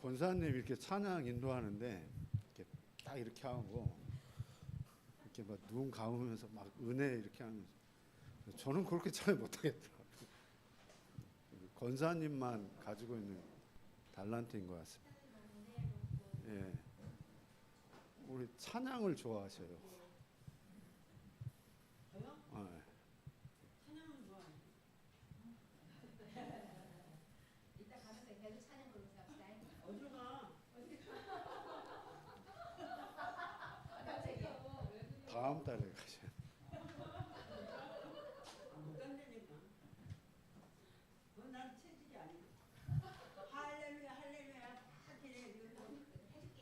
권사님 이렇게 찬양 인도하는데 이렇게 딱 이렇게 하고 이렇게 막 눈 감으면서 막 은혜 이렇게 하면서 저는 그렇게 잘 못하겠더라고요. 권사님만 가지고 있는 달란트인 것 같습니다. 예, 우리 찬양을 좋아하셔요. 저요? 아, 찬양은 좋아해요. 이따 가면서 계속 찬양 부르면서 합시다. 어디로 가? 갑자기요? 다음 달에 가셔요. 못 간다니까. 그건 난 체질이 아니야. 할렐루야 할렐루야 다 그래. 해줄게.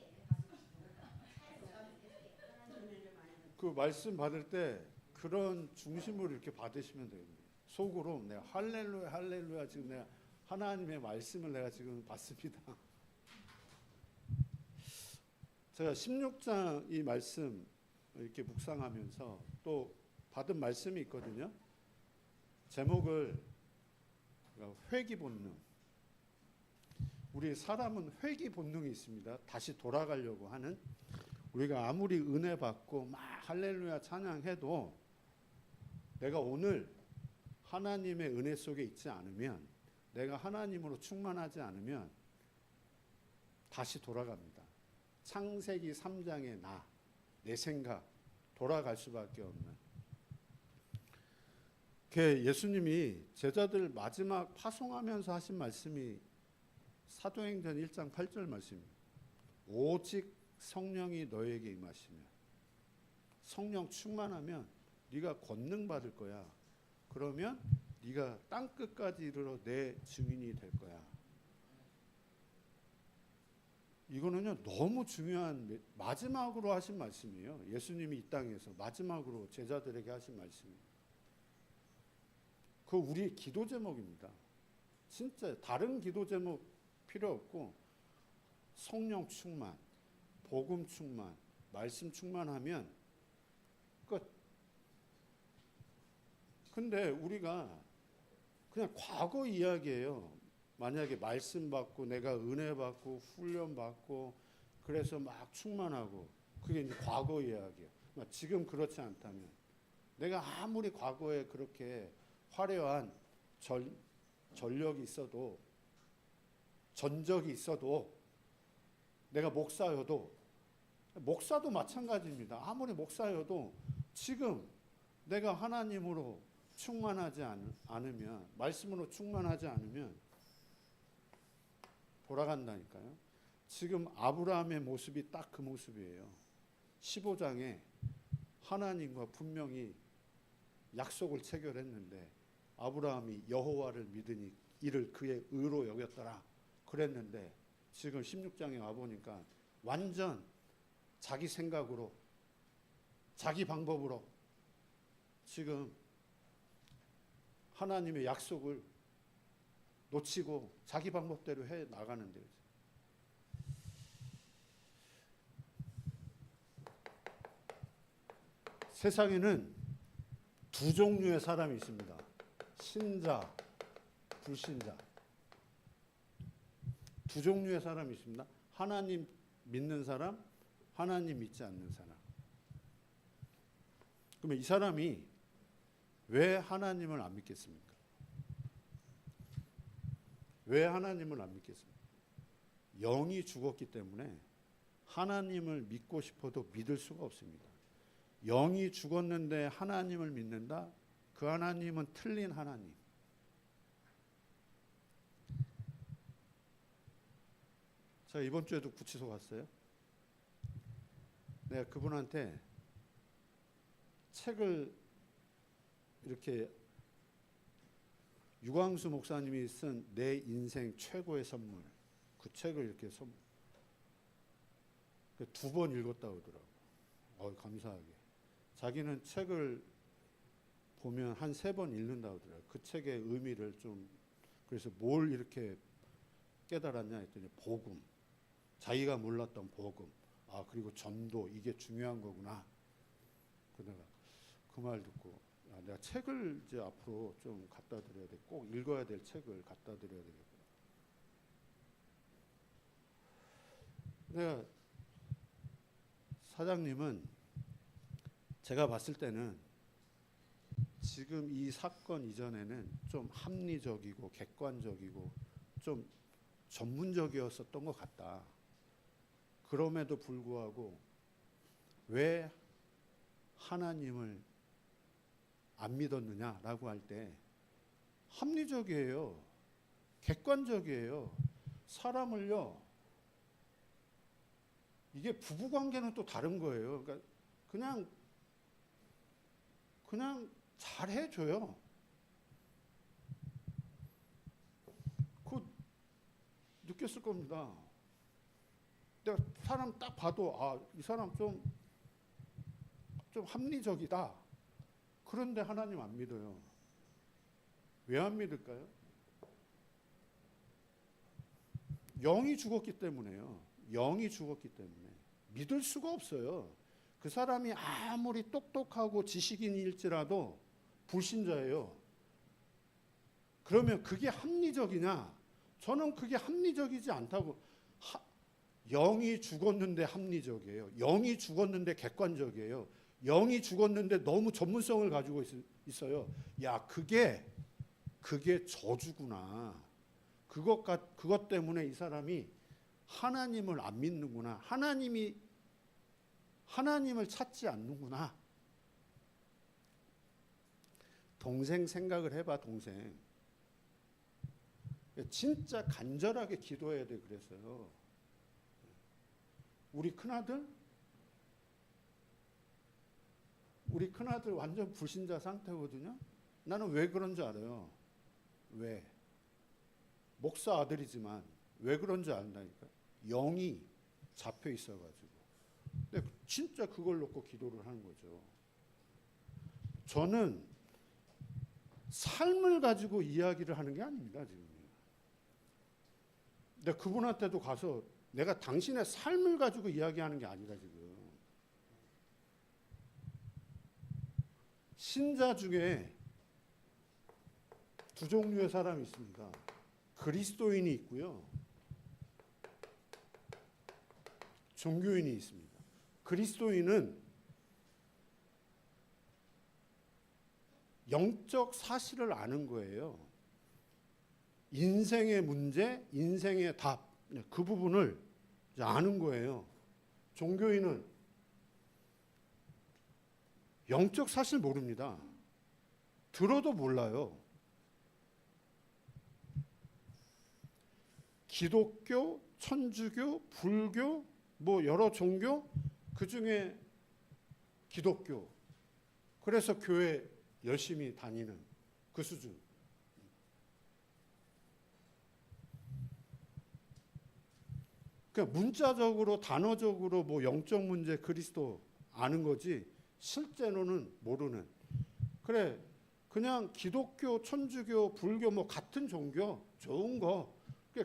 은혜를 많이 받. 그 말씀 받을 때 그런 중심으로 이렇게 받으시면 됩니다. 속으로 내가 할렐루야 할렐루야 지금 내가 하나님의 말씀을 내가 지금 받습니다. 제가 16장 이 말씀 이렇게 묵상하면서 또 받은 말씀이 있거든요. 제목을 회귀 본능. 우리 사람은 회귀 본능이 있습니다. 다시 돌아가려고 하는. 우리가 아무리 은혜 받고 막 할렐루야 찬양해도 내가 오늘 하나님의 은혜 속에 있지 않으면, 내가 하나님으로 충만하지 않으면 다시 돌아갑니다. 창세기 3장의 내 생각 돌아갈 수밖에 없는. 예수님이 제자들 마지막 파송하면서 하신 말씀이 사도행전 1장 8절 말씀입니다. 오직 성령이 너에게 임하시면, 성령 충만하면 네가 권능 받을 거야. 그러면 네가 땅 끝까지 이르러 내 증인이 될 거야. 이거는요 너무 중요한 마지막으로 하신 말씀이에요. 예수님이 이 땅에서 마지막으로 제자들에게 하신 말씀이에요. 그 우리의 기도 제목입니다. 진짜 다른 기도 제목 필요 없고 성령 충만, 복음 충만, 말씀 충만하면 끝. 근데 우리가 그냥 과거 이야기예요. 만약에 말씀 받고 내가 은혜 받고 훈련 받고 그래서 막 충만하고 그게 이제 과거 이야기예요. 지금 그렇지 않다면 내가 아무리 과거에 그렇게 화려한 전력이 있어도, 전적이 있어도, 내가 목사여도, 목사도 마찬가지입니다. 아무리 목사여도 지금 내가 하나님으로 충만하지 않으면, 말씀으로 충만하지 않으면 돌아간다니까요. 지금 아브라함의 모습이 딱 그 모습이에요. 15장에 하나님과 분명히 약속을 체결했는데 아브라함이 여호와를 믿으니 이를 그의 의로 여겼더라 그랬는데 지금 16장에 와보니까 완전 자기 생각으로, 자기 방법으로 지금 하나님의 약속을 놓치고 자기 방법대로 해 나가는데요. 세상에는 두 종류의 사람이 있습니다. 신자, 불신자. 두 종류의 사람이 있습니다. 하나님 믿는 사람, 하나님 믿지 않는 사람. 그러면 이 사람이 왜 하나님을 안 믿겠습니까? 왜 하나님을 안 믿겠습니까? 영이 죽었기 때문에 하나님을 믿고 싶어도 믿을 수가 없습니다. 영이 죽었는데 하나님을 믿는다? 그 하나님은 틀린 하나님. 제가 이번 주에도 구치소 갔어요. 내가 그분한테 책을 이렇게 유광수 목사님이 쓴 내 인생 최고의 선물, 그 책을 이렇게 두 번 읽었다고 하더라고요. 감사하게. 자기는 책을 보면 한 3번 읽는다고 하더라고요. 그 책의 의미를 좀, 그래서 뭘 이렇게 깨달았냐 했더니 복음, 자기가 몰랐던 복음, 그리고 전도, 이게 중요한 거구나. 그러다가 그 말 듣고 내가 책을 이제 앞으로 좀 갖다 드려야 돼. 꼭 읽어야 될 책을 갖다 드려야 되겠구나. 내가 사장님은 제가 봤을 때는 지금 이 사건 이전에는 좀 합리적이고 객관적이고 좀 전문적이었었던 것 같다. 그럼에도 불구하고 왜 하나님을 안 믿었느냐라고 할 때 합리적이에요. 객관적이에요. 사람을요. 이게 부부 관계는 또 다른 거예요. 그러니까 그냥 잘해 줘요. 그 느꼈을 겁니다. 내가 사람 딱 봐도 이 사람 좀 합리적이다. 그런데 하나님 안 믿어요. 왜 안 믿을까요? 영이 죽었기 때문에요. 영이 죽었기 때문에 믿을 수가 없어요. 그 사람이 아무리 똑똑하고 지식인일지라도 불신자예요. 그러면 그게 합리적이냐? 저는 그게 합리적이지 않다고. 영이 죽었는데 합리적이에요. 영이 죽었는데 객관적이에요. 영이 죽었는데 너무 전문성을 가지고 있어요. 야, 그게 저주구나. 그것 때문에 이 사람이 하나님을 안 믿는구나. 하나님을 찾지 않는구나. 동생 생각을 해봐, 동생. 진짜 간절하게 기도해야 돼. 그랬어요. 우리 큰아들 완전 불신자 상태거든요. 나는 왜 그런 줄 알아요. 왜? 목사 아들이지만 왜 그런 줄 안다니까. 영이 잡혀 있어가지고. 근데 진짜 그걸 놓고 기도를 하는 거죠. 저는 삶을 가지고 이야기를 하는 게 아닙니다, 지금. 근데 그분한테도 가서 내가 당신의 삶을 가지고 이야기하는 게 아니라 지금. 신자 중에 두 종류의 사람이 있습니다. 그리스도인이 있고요. 종교인이 있습니다. 그리스도인은 영적 사실을 아는 거예요. 인생의 문제, 인생의 답, 그 부분을 아는 거예요. 종교인은 영적 사실 모릅니다. 들어도 몰라요. 기독교, 천주교, 불교, 뭐 여러 종교, 그 중에 기독교. 그래서 교회 열심히 다니는 그 수준. 그러니까 문자적으로 단어적으로 뭐 영적 문제 그리스도 아는 거지 실제로는 모르는. 그래 그냥 기독교, 천주교, 불교 뭐 같은 종교 좋은 거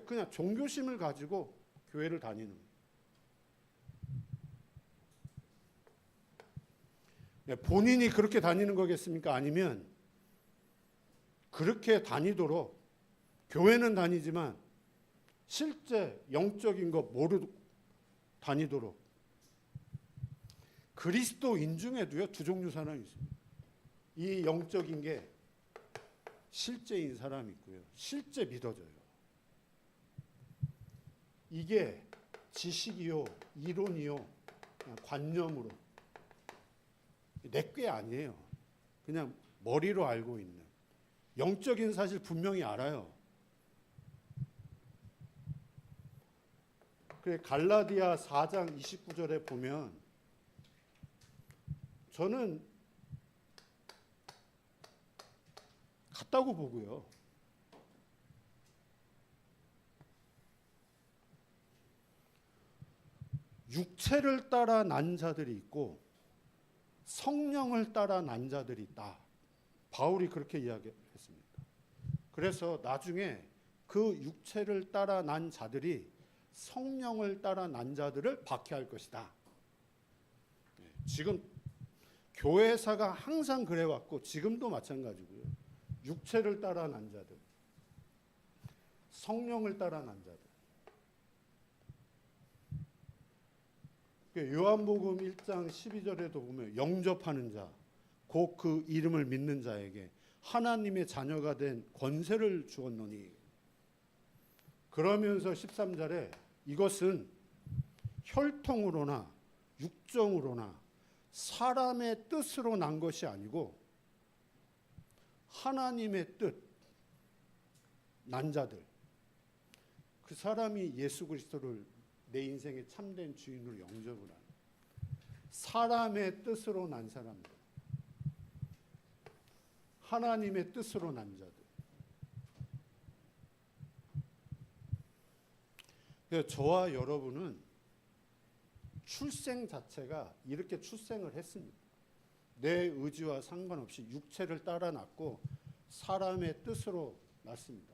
그냥 종교심을 가지고 교회를 다니는. 본인이 그렇게 다니는 거겠습니까? 아니면 그렇게 다니도록 교회는 다니지만 실제 영적인 거 모르고 다니도록. 그리스도인 중에도요 두 종류 사람이 있습니다. 이 영적인 게 실제인 사람이 있고요. 실제 믿어져요. 이게 지식이요, 이론이요, 관념으로 내 꽤 아니에요. 그냥 머리로 알고 있는 영적인 사실 분명히 알아요. 그래 갈라디아 4장 29절에 보면 저는 같다고 보고요. 육체를 따라 난 자들이 있고 성령을 따라 난 자들이 있다. 바울이 그렇게 이야기했습니다. 그래서 나중에 그 육체를 따라 난 자들이 성령을 따라 난 자들을 박해할 것이다. 지금 교회사가 항상 그래왔고 지금도 마찬가지고요. 육체를 따라 난 자들, 성령을 따라 난 자들. 요한복음 1장 12절에도 보면 영접하는 자, 곧 그 이름을 믿는 자에게 하나님의 자녀가 된 권세를 주었노니. 그러면서 13절에 이것은 혈통으로나 육정으로나 사람의 뜻으로 난 것이 아니고 하나님의 뜻 난 자들, 그 사람이 예수 그리스도를 내 인생의 참된 주인으로 영접을 하는 사람의 뜻으로 난 사람들, 하나님의 뜻으로 난 자들. 그래서 저와 여러분은 출생 자체가 이렇게 출생을 했습니다. 내 의지와 상관없이 육체를 따라 낳고 사람의 뜻으로 낳습니다.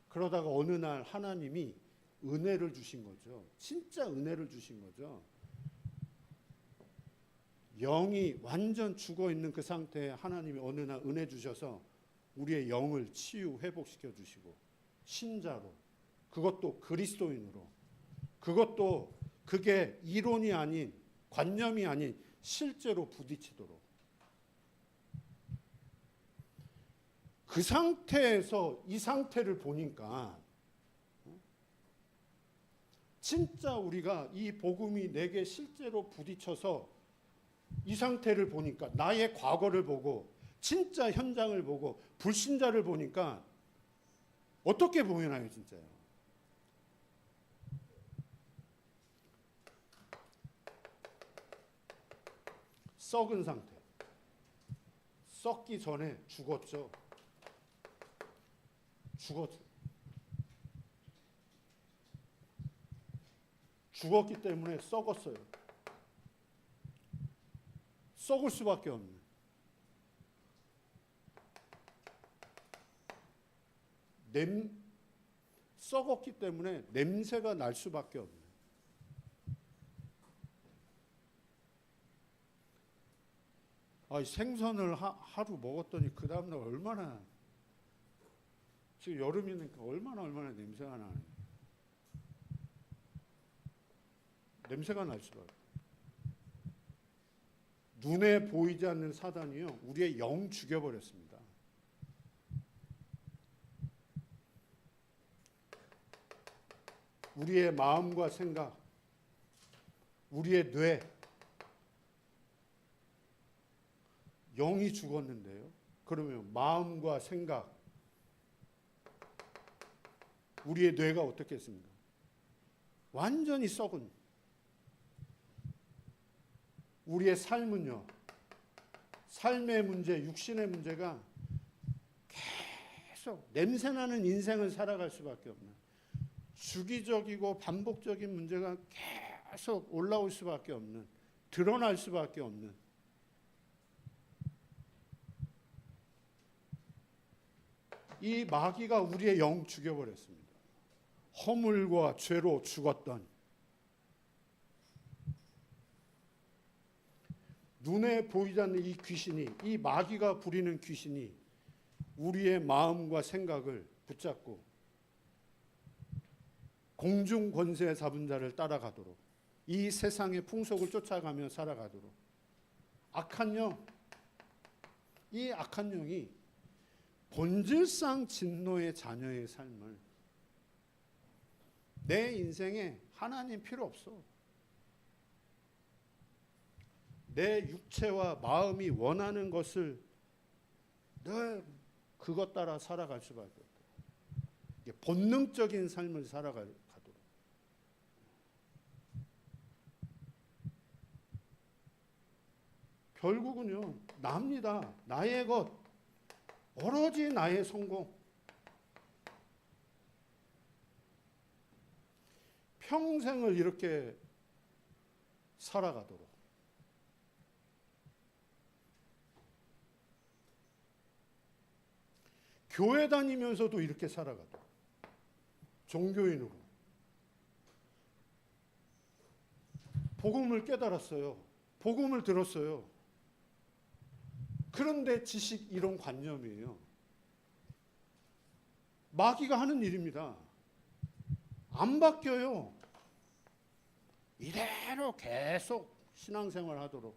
그러다가 어느 날 하나님이 은혜를 주신 거죠. 진짜 은혜를 주신 거죠. 영이 완전 죽어 있는 그 상태에 하나님이 어느 날 은혜 주셔서 우리의 영을 치유 회복시켜 주시고 신자로, 그것도 그리스도인으로, 그것도 그게 이론이 아닌 관념이 아닌 실제로 부딪히도록, 그 상태에서 이 상태를 보니까 진짜 우리가 이 복음이 내게 실제로 부딪혀서 이 상태를 보니까, 나의 과거를 보고 진짜 현장을 보고 불신자를 보니까 어떻게 보이나요, 진짜요? 썩은 상태. 썩기 전에 죽었죠. 죽었기 때문에 썩었어요. 썩을 수밖에 없는. 썩었기 때문에 냄새가 날 수밖에 없는. 생선을 하루 먹었더니 그 다음날 얼마나, 지금 여름이니까 얼마나 냄새가 나는. 냄새가 날 수밖에. 눈에 보이지 않는 사단이요, 우리의 영 죽여버렸습니다. 우리의 마음과 생각, 우리의 뇌, 영이 죽었는데요. 그러면 마음과 생각, 우리의 뇌가 어떻겠습니까? 완전히 썩은. 우리의 삶은요, 삶의 문제, 육신의 문제가 계속 냄새나는 인생을 살아갈 수밖에 없는, 주기적이고 반복적인 문제가 계속 올라올 수밖에 없는, 드러날 수밖에 없는, 이 마귀가 우리의 영 죽여버렸습니다. 허물과 죄로 죽었던, 눈에 보이지 않는 이 귀신이, 이 마귀가 부리는 귀신이 우리의 마음과 생각을 붙잡고 공중 권세 잡은 자를 따라가도록, 이 세상의 풍속을 쫓아가며 살아가도록, 악한 영, 이 악한 영이 본질상 진노의 자녀의 삶을, 내 인생에 하나님 필요 없어, 내 육체와 마음이 원하는 것을 늘 그것 따라 살아갈 수밖에 없다. 본능적인 삶을 살아가도록. 결국은요, 납니다. 나의 것, 오로지 나의 성공. 평생을 이렇게 살아가도록. 교회 다니면서도 이렇게 살아가도록. 종교인으로. 복음을 깨달았어요. 복음을 들었어요. 그런데 지식 이론 관념이에요. 마귀가 하는 일입니다. 안 바뀌어요. 이대로 계속 신앙생활 하도록.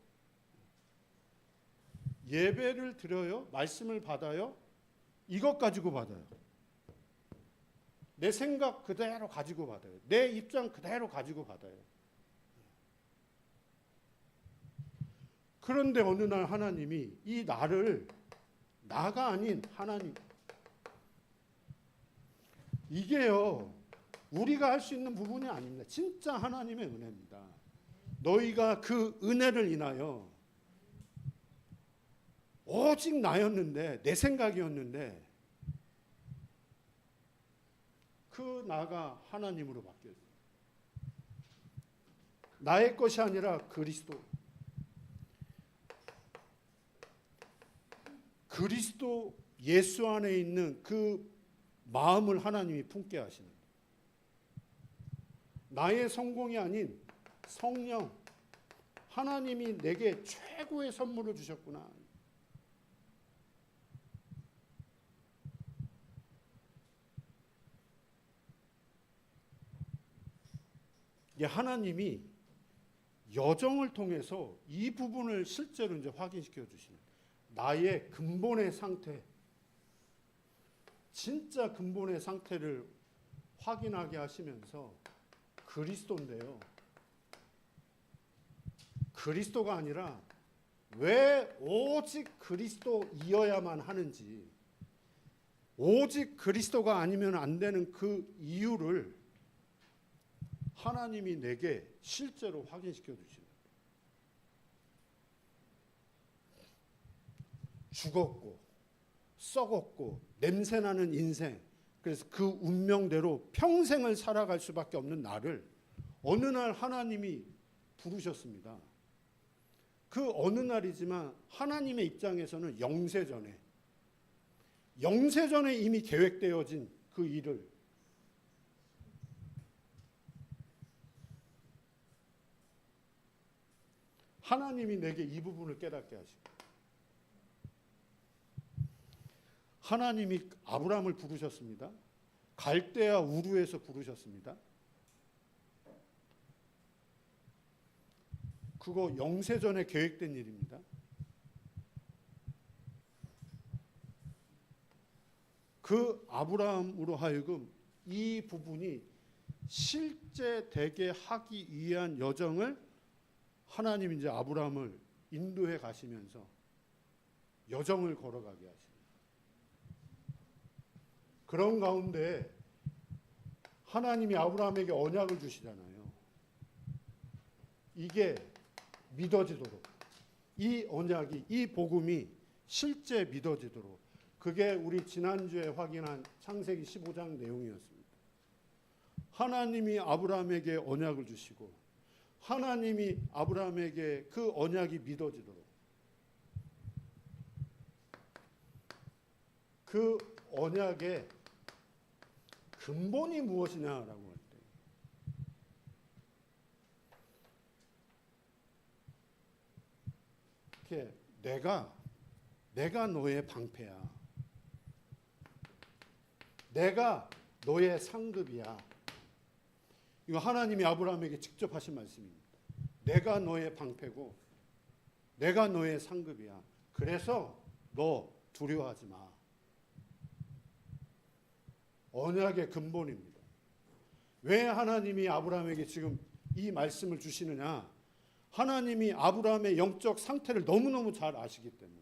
예배를 드려요? 말씀을 받아요? 이것 가지고 받아요. 내 생각 그대로 가지고 받아요. 내 입장 그대로 가지고 받아요. 그런데 어느 날 하나님이 이 나를, 나가 아닌 하나님, 이게요 우리가 할 수 있는 부분이 아닙니다. 진짜 하나님의 은혜입니다. 너희가 그 은혜를 인하여 오직 나였는데, 내 생각이었는데 그 나가 하나님으로 바뀌었어요. 나의 것이 아니라 그리스도 예수 안에 있는 그 마음을 하나님이 품게 하시는, 나의 성공이 아닌 성령, 하나님이 내게 최고의 선물을 주셨구나. 하나님이 여정을 통해서 이 부분을 실제로 이제 확인시켜 주시는, 나의 근본의 상태, 진짜 근본의 상태를 확인하게 하시면서 그리스도인데요. 그리스도가 아니라 왜 오직 그리스도이어야만 하는지, 오직 그리스도가 아니면 안 되는 그 이유를 하나님이 내게 실제로 확인시켜 주시는. 죽었고 썩었고 냄새나는 인생, 그래서 그 운명대로 평생을 살아갈 수밖에 없는 나를 어느 날 하나님이 부르셨습니다. 그 어느 날이지만 하나님의 입장에서는 영세전에 이미 계획되어진 그 일을 하나님이 내게 이 부분을 깨닫게 하시고, 하나님이 아브라함을 부르셨습니다. 갈대아 우르에서 부르셨습니다. 그거 영세전에 계획된 일입니다. 그 아브라함으로 하여금 이 부분이 실제 되게 하기 위한 여정을 하나님이 이제 아브라함을 인도해 가시면서 여정을 걸어가게 하십니다. 그런 가운데 하나님이 아브라함에게 언약을 주시잖아요. 이게 믿어지도록, 이 언약이, 이 복음이 실제 믿어지도록, 그게 우리 지난주에 확인한 창세기 15장 내용이었습니다. 하나님이 아브라함에게 언약을 주시고 하나님이 아브라함에게 그 언약이 믿어지도록, 그 언약의 근본이 무엇이냐라고 할 때, 이렇게 내가 너의 방패야, 내가 너의 상급이야. 이거 하나님이 아브라함에게 직접 하신 말씀입니다. 내가 너의 방패고 내가 너의 상급이야. 그래서 너 두려워하지 마. 언약의 근본입니다. 왜 하나님이 아브라함에게 지금 이 말씀을 주시느냐? 하나님이 아브라함의 영적 상태를 너무너무 잘 아시기 때문에,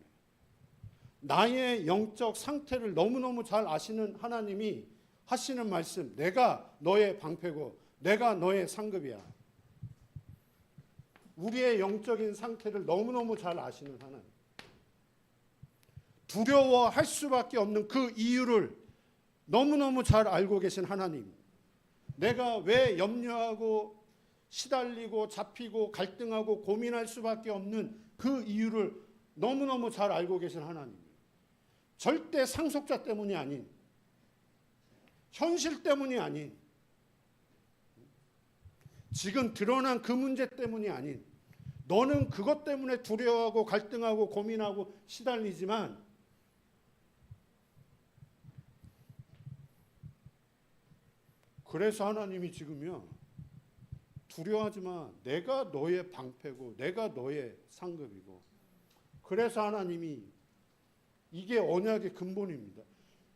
나의 영적 상태를 너무너무 잘 아시는 하나님이 하시는 말씀, 내가 너의 방패고 내가 너의 상급이야. 우리의 영적인 상태를 너무너무 잘 아시는 하나님, 두려워할 수밖에 없는 그 이유를 너무너무 잘 알고 계신 하나님, 내가 왜 염려하고 시달리고 잡히고 갈등하고 고민할 수밖에 없는 그 이유를 너무너무 잘 알고 계신 하나님, 절대 상속자 때문이 아닌, 현실 때문이 아닌, 지금 드러난 그 문제 때문이 아닌, 너는 그것 때문에 두려워하고 갈등하고 고민하고 시달리지만 그래서 하나님이 지금요 두려워하지 마. 내가 너의 방패고 내가 너의 상급이고. 그래서 하나님이 이게 언약의 근본입니다.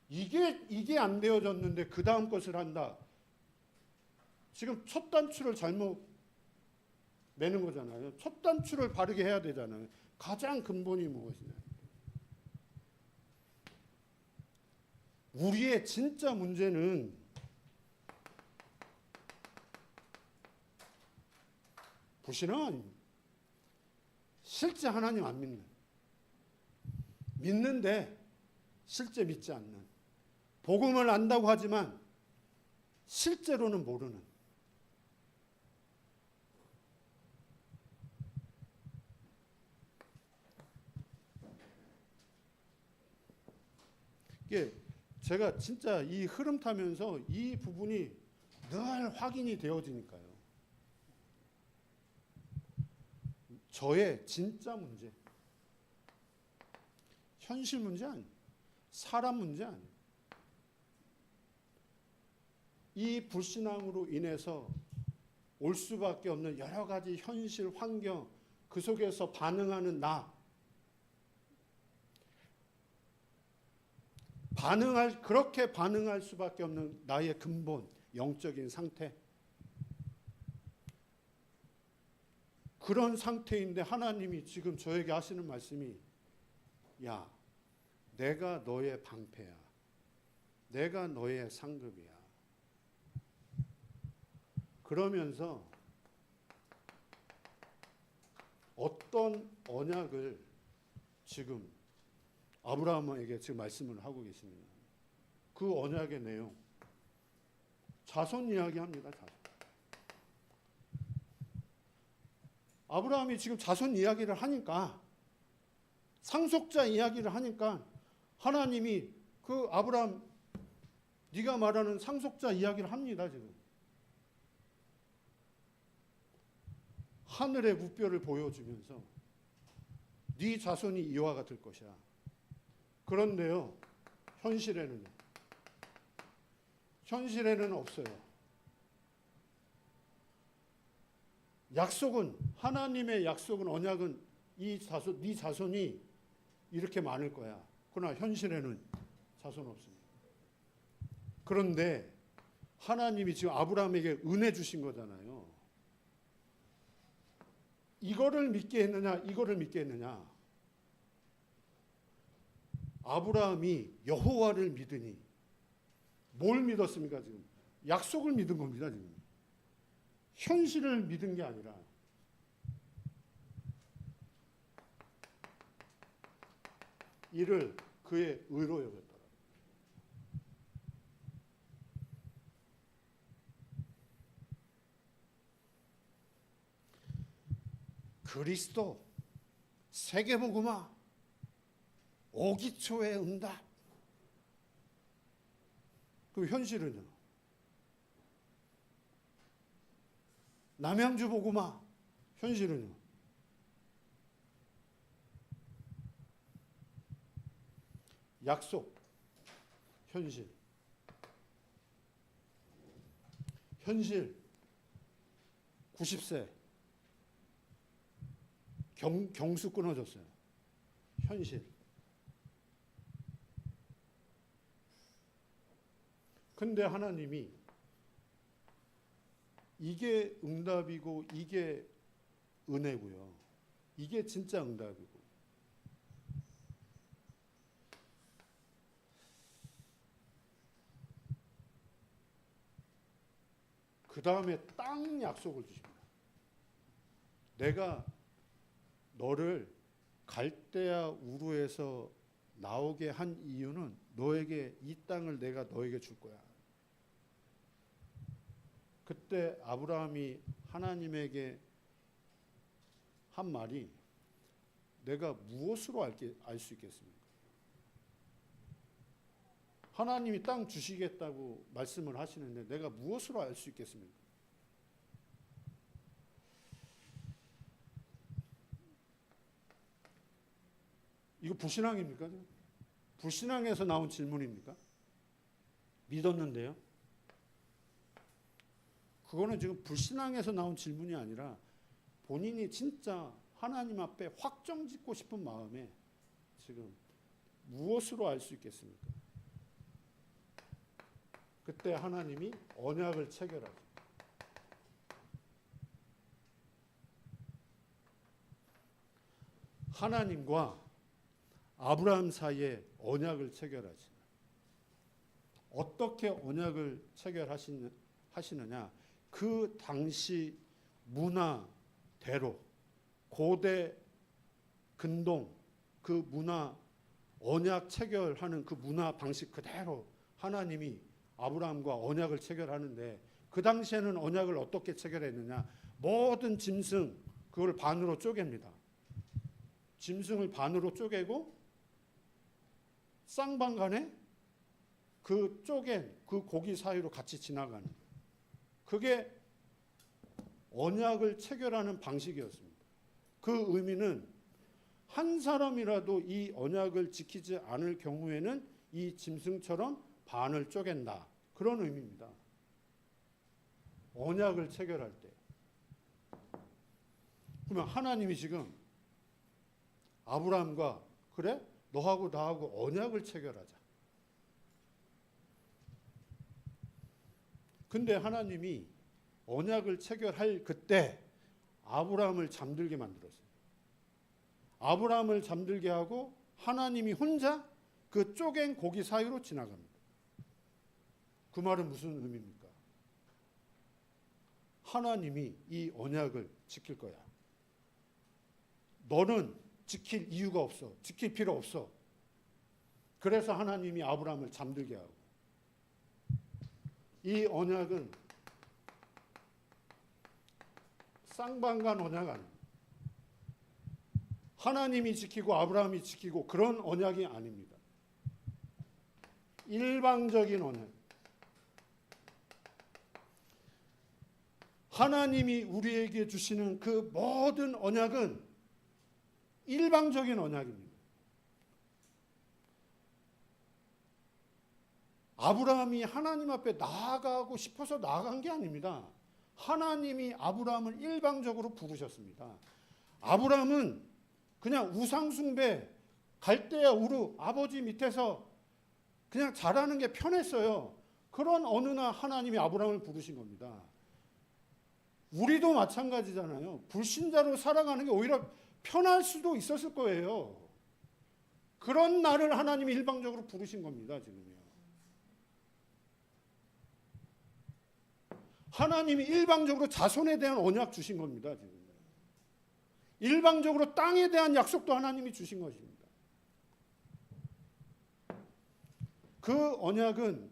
이게 안 되어졌는데 그 다음 것을 한다. 지금 첫 단추를 잘못 매는 거잖아요. 첫 단추를 바르게 해야 되잖아요. 가장 근본이 무엇이냐. 우리의 진짜 문제는 불신앙 아닙니다. 실제 하나님 안 믿는, 믿는데 실제 믿지 않는, 복음을 안다고 하지만 실제로는 모르는, 이게 제가 진짜 이 흐름 타면서 이 부분이 늘 확인이 되어지니까요. 저의 진짜 문제, 현실 문제 아니에요. 사람 문제 아니에요. 이 불신앙으로 인해서 올 수밖에 없는 여러 가지 현실 환경, 그 속에서 반응하는 그렇게 반응할 수밖에 없는 나의 근본, 영적인 상태. 그런 상태인데 하나님이 지금 저에게 하시는 말씀이, 야, 내가 너의 방패야. 내가 너의 상급이야. 그러면서 어떤 언약을 지금 아브라함에게 지금 말씀을 하고 계십니다. 그 언약의 내용, 자손 이야기합니다. 자손. 아브라함이 지금 자손 이야기를 하니까, 상속자 이야기를 하니까 하나님이 그 아브라함 네가 말하는 상속자 이야기를 합니다. 지금 하늘의 무뼈를 보여주면서 네 자손이 이와 같을 것이야. 그런데요, 현실에는 없어요. 약속은, 하나님의 약속은, 언약은 네 자손이 이렇게 많을 거야. 그러나 현실에는 자손 없습니다. 그런데 하나님이 지금 아브라함에게 은혜 주신 거잖아요. 이거를 믿게 했느냐, 이거를 믿게 했느냐. 아브라함이 여호와를 믿으니 뭘 믿었습니까? 지금 약속을 믿은 겁니다. 지금 현실을 믿은 게 아니라 이를 그의 의로 여겼더라. 그리스도, 세계복음화, 오기초의 응답. 그 현실은요? 남양주 복음화, 현실은요? 약속, 현실. 현실, 90세. 경수 끊어졌어요. 현실. 근데 하나님이 이게 응답이고 이게 은혜고요. 이게 진짜 응답이고. 그 다음에 땅 약속을 주십니다. 내가 너를 갈대아 우르에서 나오게 한 이유는 너에게 이 땅을 내가 너에게 줄 거야. 그때 아브라함이 하나님에게 한 말이, 내가 무엇으로 알 수 있겠습니까? 하나님이 땅 주시겠다고 말씀을 하시는데 내가 무엇으로 알 수 있겠습니까? 이거 불신앙입니까? 불신앙에서 나온 질문입니까? 믿었는데요. 그거는 지금 불신앙에서 나온 질문이 아니라 본인이 진짜 하나님 앞에 확정 짓고 싶은 마음에 지금 무엇으로 알 수 있겠습니까? 그때 하나님이 언약을 체결하죠. 하나님과 아브라함 사이에 언약을 체결하지. 어떻게 언약을 체결하시느냐? 그 당시 문화대로 고대 근동 그 문화 언약 체결하는 그 문화 방식 그대로 하나님이 아브라함과 언약을 체결하는데 그 당시에는 언약을 어떻게 체결했느냐? 모든 짐승 그걸 반으로 쪼갭니다. 짐승을 반으로 쪼개고 쌍방간에 그 쪼갠 그 고기 사이로 같이 지나가는 그게 언약을 체결하는 방식이었습니다. 그 의미는 한 사람이라도 이 언약을 지키지 않을 경우에는 이 짐승처럼 반을 쪼갠다. 그런 의미입니다. 언약을 체결할 때. 그러면 하나님이 지금 아브라함과 그래? 너하고 나하고 언약을 체결하자. 근데 하나님이 언약을 체결할 그때 아브라함을 잠들게 만들었어요. 아브라함을 잠들게 하고 하나님이 혼자 그 쪼갠 고기 사이로 지나갑니다. 그 말은 무슨 의미입니까? 하나님이 이 언약을 지킬 거야. 너는 지킬 이유가 없어. 지킬 필요 없어. 그래서 하나님이 아브라함을 잠들게 하고 이 언약은 쌍방간 언약 아닙니다. 하나님이 지키고 아브라함이 지키고 그런 언약이 아닙니다. 일방적인 언약. 하나님이 우리에게 주시는 그 모든 언약은 일방적인 언약입니다. 아브라함이 하나님 앞에 나아가고 싶어서 나아간 게 아닙니다. 하나님이 아브라함을 일방적으로 부르셨습니다. 아브라함은 그냥 우상숭배, 갈대아 우르 아버지 밑에서 그냥 자라는 게 편했어요. 그런 어느 날 하나님이 아브라함을 부르신 겁니다. 우리도 마찬가지잖아요. 불신자로 살아가는 게 오히려 편할 수도 있었을 거예요. 그런 나를 하나님이 일방적으로 부르신 겁니다. 지금요. 하나님이 일방적으로 자손에 대한 언약 주신 겁니다. 지금. 일방적으로 땅에 대한 약속도 하나님이 주신 것입니다. 그 언약은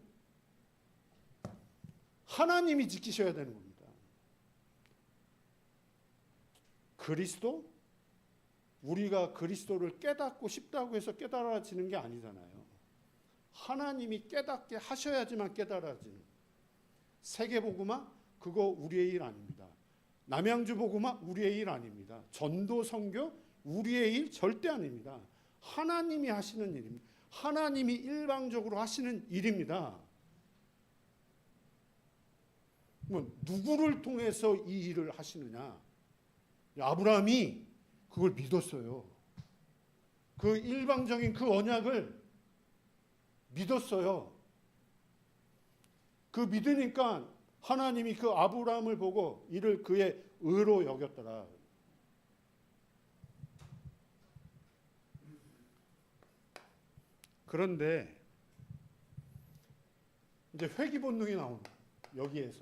하나님이 지키셔야 되는 겁니다. 그리스도? 우리가 그리스도를 깨닫고 싶다고 해서 깨달아지는 게 아니잖아요. 하나님이 깨닫게 하셔야지만 깨달아지는. 세계복음화? 그거 우리의 일 아닙니다. 남양주복음화? 우리의 일 아닙니다. 전도 선교? 우리의 일 절대 아닙니다. 하나님이 하시는 일입니다. 하나님이 일방적으로 하시는 일입니다. 누구를 통해서 이 일을 하시느냐? 아브라함이 그걸 믿었어요. 그 일방적인 그 언약을 믿었어요. 그 믿으니까 하나님이 그 아브라함을 보고 이를 그의 의로 여겼더라. 그런데 이제 회귀 본능이 나옵니다. 여기에서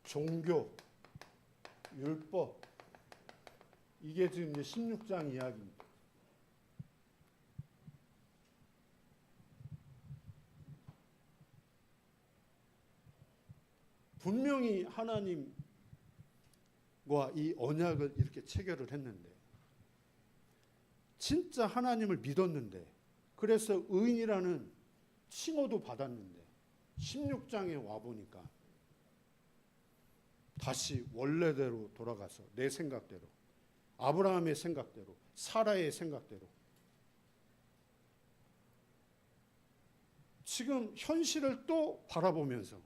종교, 율법 이게 지금 이제 16장 이야기입니다. 분명히 하나님과 이 언약을 이렇게 체결을 했는데 진짜 하나님을 믿었는데 그래서 의인이라는 칭호도 받았는데 16장에 와보니까 다시 원래대로 돌아가서 내 생각대로 아브라함의 생각대로 사라의 생각대로 지금 현실을 또 바라보면서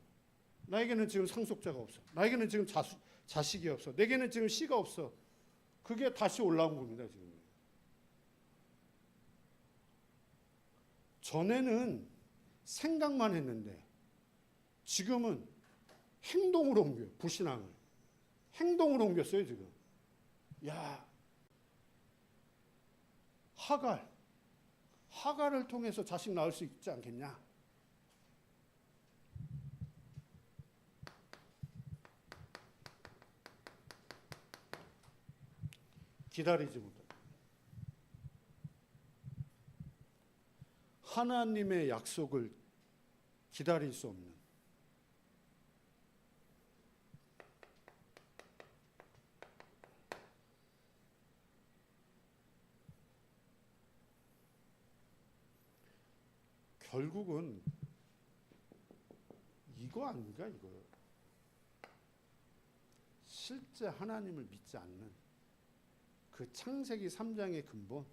나에게는 지금 상속자가 없어. 나에게는 지금 자식이 없어. 내게는 지금 씨가 없어. 그게 다시 올라온 겁니다, 지금. 전에는 생각만 했는데 지금은 행동으로 옮겨요. 불신앙을. 행동으로 옮겼어요, 지금. 야, 하갈을 통해서 자식 낳을 수 있지 않겠냐? 기다리지 못해. 하나님의 약속을 기다릴 수 없는 결국은 이거 아닌가 이거. 실제 하나님을 믿지 않는 그 창세기 3장의 근본.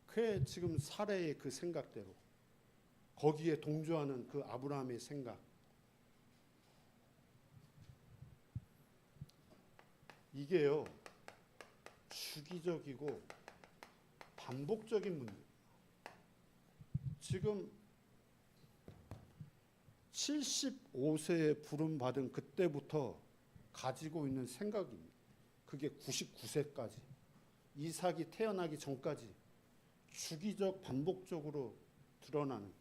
그게 지금 사례의 그 생각대로 거기에 동조하는 그 아브라함의 생각. 이게요. 주기적이고 반복적인 문제. 지금 75세에 부름받은 그때부터 가지고 있는 생각입니다. 그게 99세까지. 이삭이 태어나기 전까지 주기적 반복적으로 드러나는.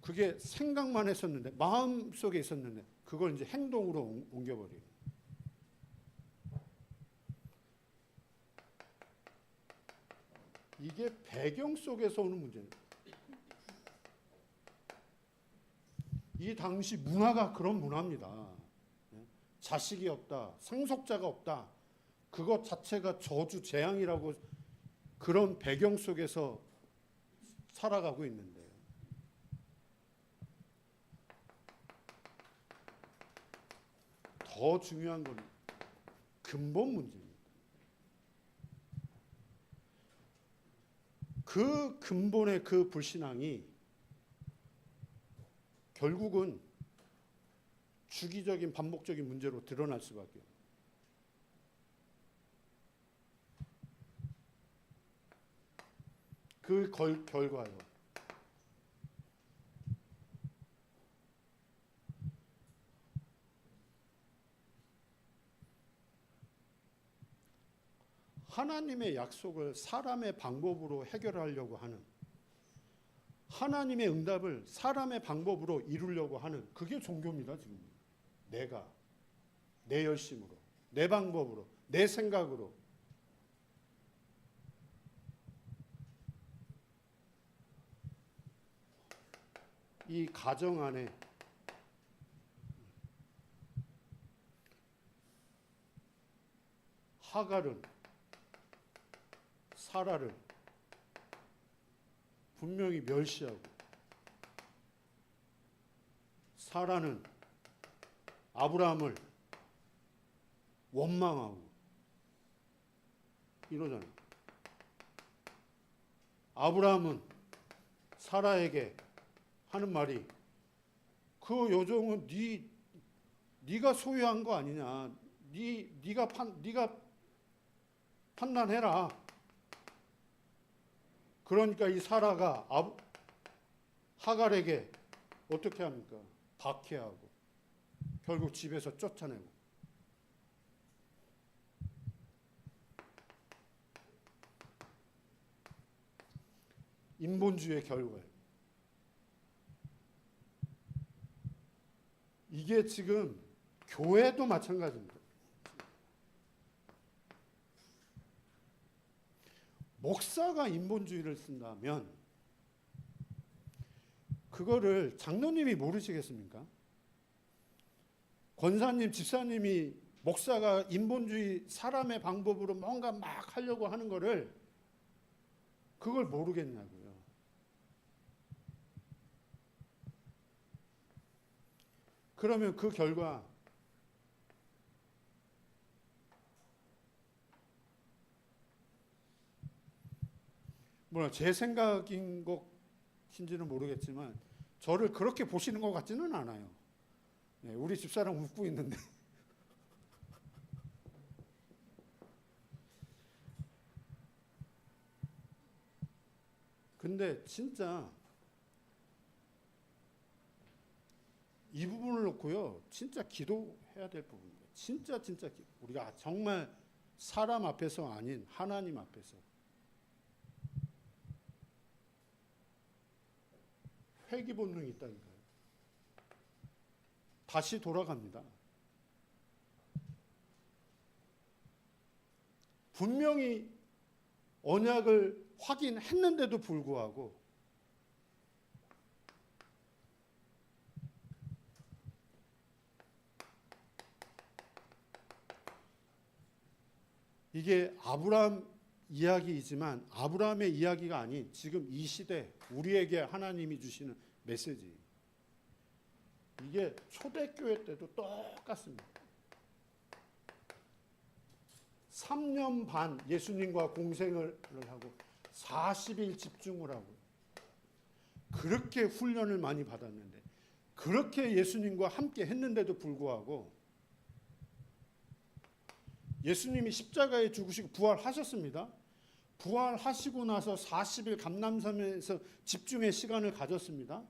그게 생각만 했었는데 마음속에 있었는데 그걸 이제 행동으로 옮겨버리는. 이게 배경 속에서 오는 문제예요. 이 당시 문화가 그런 문화입니다. 자식이 없다, 상속자가 없다. 그것 자체가 저주 재앙이라고 그런 배경 속에서 살아가고 있는데 더 중요한 건 근본 문제입니다. 그 근본의 그 불신앙이 결국은 주기적인 반복적인 문제로 드러날 수밖에 없어요. 그 결과요. 하나님의 약속을 사람의 방법으로 해결하려고 하는, 하나님의 응답을 사람의 방법으로 이루려고 하는 그게 종교입니다. 지금 내가 내 열심으로, 내 방법으로, 내 생각으로. 이 가정 안에 하갈은 사라를 분명히 멸시하고 사라는 아브라함을 원망하고 이러잖아요. 아브라함은 사라에게 하는 말이 그 여종은 네가 소유한 거 아니냐. 네가 판단해라. 그러니까 이 사라가 하갈에게 어떻게 합니까? 박해하고 결국 집에서 쫓아내고. 인본주의의 결과예요. 이게 지금 교회도 마찬가지입니다. 목사가 인본주의를 쓴다면 그거를 장로님이 모르시겠습니까? 권사님, 집사님이 목사가 인본주의 사람의 방법으로 뭔가 막 하려고 하는 거를 그걸 모르겠냐고요. 그러면 그 결과 물론 제 생각인 것인지는 모르겠지만 저를 그렇게 보시는 것 같지는 않아요. 네, 우리 집사람 웃고 있는데 근데 진짜 이 부분을 놓고요, 진짜 기도해야 될 부분이에요. 진짜 우리가 정말 사람 앞에서 아닌 하나님 앞에서 회귀 본능이 있다니까요. 다시 돌아갑니다. 분명히 언약을 확인했는데도 불구하고 이게 아브라함 이야기이지만 아브라함의 이야기가 아닌 지금 이 시대 우리에게 하나님이 주시는 메시지. 이게 초대교회 때도 똑같습니다. 3년 반 예수님과 공생을 하고 40일 집중을 하고 그렇게 훈련을 많이 받았는데 그렇게 예수님과 함께 했는데도 불구하고 예수님이 십자가에 죽으시고 부활하셨습니다. 부활하시고 나서 40일 감람산에서 집중의 시간을 가졌습니다.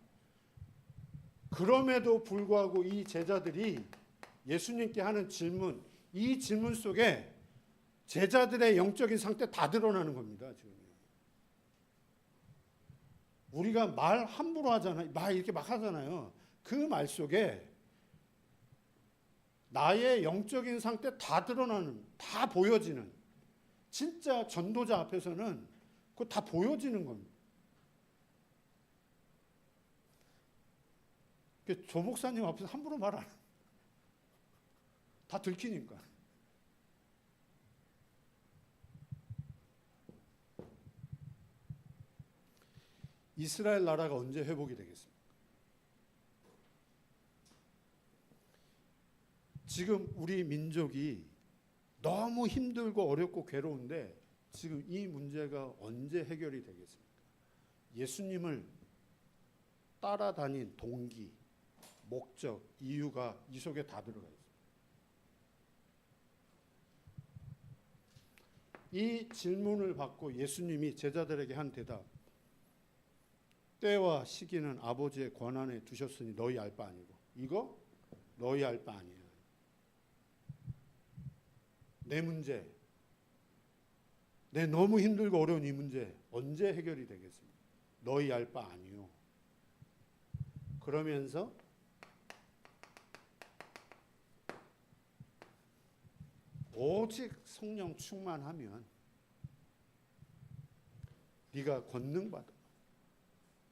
그럼에도 불구하고 이 제자들이 예수님께 하는 질문, 이 질문 속에 제자들의 영적인 상태 다 드러나는 겁니다. 지금 우리가 말 함부로 하잖아요. 말 이렇게 막 하잖아요. 그 말 속에 나의 영적인 상태 다 드러나는, 다 보여지는, 진짜 전도자 앞에서는 그거 다 보여지는 겁니다. 조 목사님 앞에서 함부로 말 안 해요. 다 들키니까. 이스라엘 나라가 언제 회복이 되겠습니까? 지금 우리 민족이 너무 힘들고 어렵고 괴로운데 지금 이 문제가 언제 해결이 되겠습니까? 예수님을 따라다닌 동기, 목적, 이유가 이 속에 다 들어가 있어요. 이 질문을 받고 예수님이 제자들에게 한 대답, 때와 시기는 아버지의 권한에 두셨으니 너희 알 바 아니고 이거 너희 알 바 아니에요. 내 문제, 내 너무 힘들고 어려운 이 문제 언제 해결이 되겠습니까? 너희 알 바 아니요. 그러면서 오직 성령 충만하면 네가 권능 받아.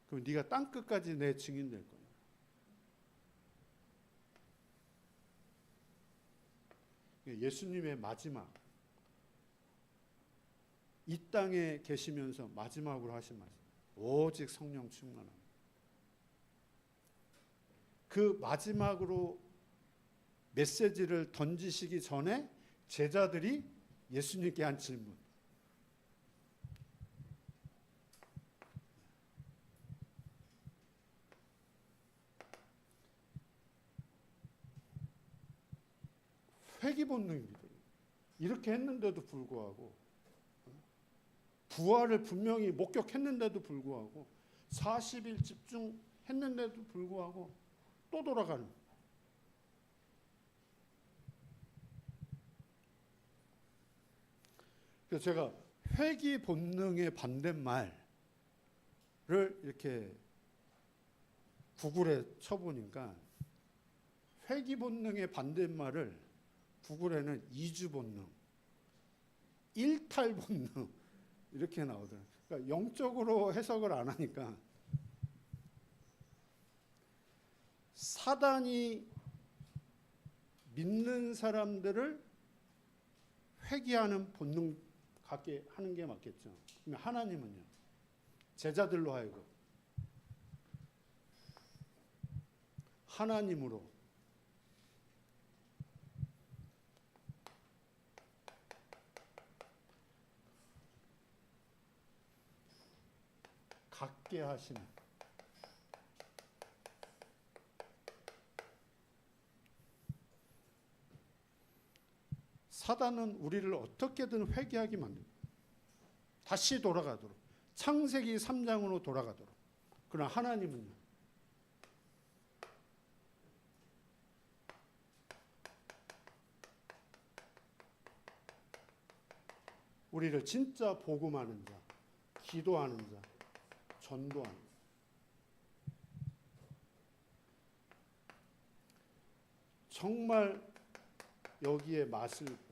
그럼 네가 땅 끝까지 내 증인 될 거야. 예수님의 마지막, 이 땅에 계시면서 마지막으로 하신 말씀, 오직 성령 충만함. 그 마지막으로 메시지를 던지시기 전에 제자들이 예수님께 한 질문, 회귀 본능입니다. 이렇게 했는데도 불구하고, 부활을 분명히 목격했는데도 불구하고 40일 집중했는데도 불구하고 또 돌아가는. 그래서 제가 회귀 본능의 반대말을 이렇게 구글에 쳐보니까 회귀 본능의 반대말을 구글에는 이주 본능, 일탈 본능 이렇게 나오더라고요. 그러니까 영적으로 해석을 안 하니까 사단이 믿는 사람들을 회귀하는 본능 갖게 하는 게 맞겠죠. 그러면 하나님은요, 제자들로 하여금 하나님으로 갖게 하시는, 사단은 우리를 어떻게든 회개하게 만듭니다. 다시 돌아가도록, 창세기 3장으로 돌아가도록. 그러나 하나님은요, 우리를 진짜 복음하는 자, 기도하는 자, 전도하는 자, 정말 여기에 맛을 보도록,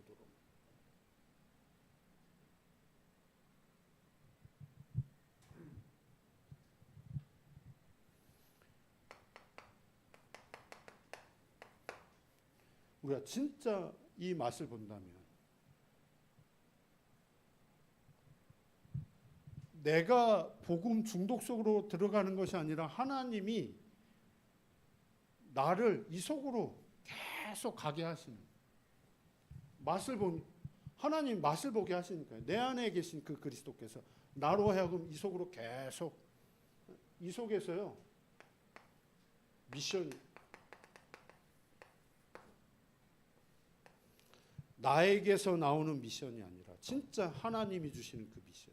우리가 진짜 이 맛을 본다면 내가 복음 중독 속으로 들어가는 것이 아니라 하나님이 나를 이 속으로 계속 가게 하시는, 맛을 본, 하나님 맛을 보게 하시니까요. 내 안에 계신 그 그리스도께서 나로 하여금 이 속으로 계속, 이 속에서요 미션이, 나에게서 나오는 미션이 아니라 진짜 하나님이 주시는 그 미션.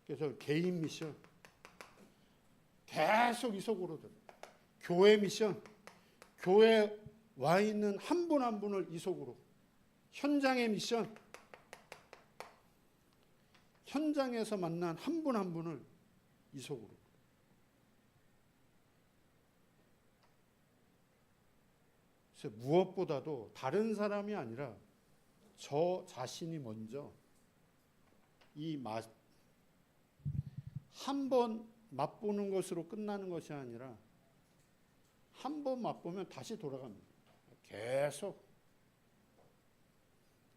그래서 개인 미션 계속 이 속으로 들어. 교회 미션, 교회 와 있는 한 분 한 분을 이 속으로. 현장의 미션, 현장에서 만난 한 분 한 분을 이 속으로. 그래서 무엇보다도 다른 사람이 아니라 저 자신이 먼저 이 맛, 한 번 맛보는 것으로 끝나는 것이 아니라 한 번 맛보면 다시 돌아갑니다. 계속.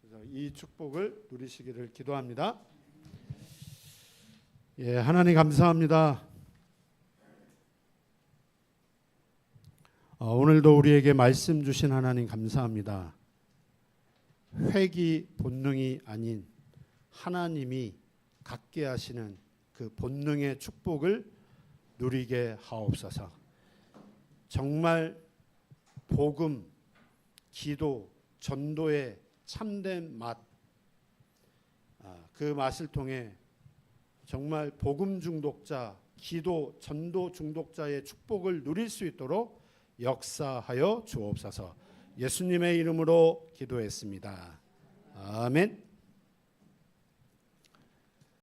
그래서 이 축복을 누리시기를 기도합니다. 예, 하나님 감사합니다. 오늘도 우리에게 말씀 주신 하나님 감사합니다. 회기 본능이 아닌 하나님이 갖게 하시는 그 본능의 축복을 누리게 하옵소서. 정말 복음, 기도, 전도의 참된 맛, 그 맛을 통해 정말 복음 중독자, 기도, 전도 중독자의 축복을 누릴 수 있도록 역사하여 주옵소서. 예수님의 이름으로 기도했습니다. 아멘.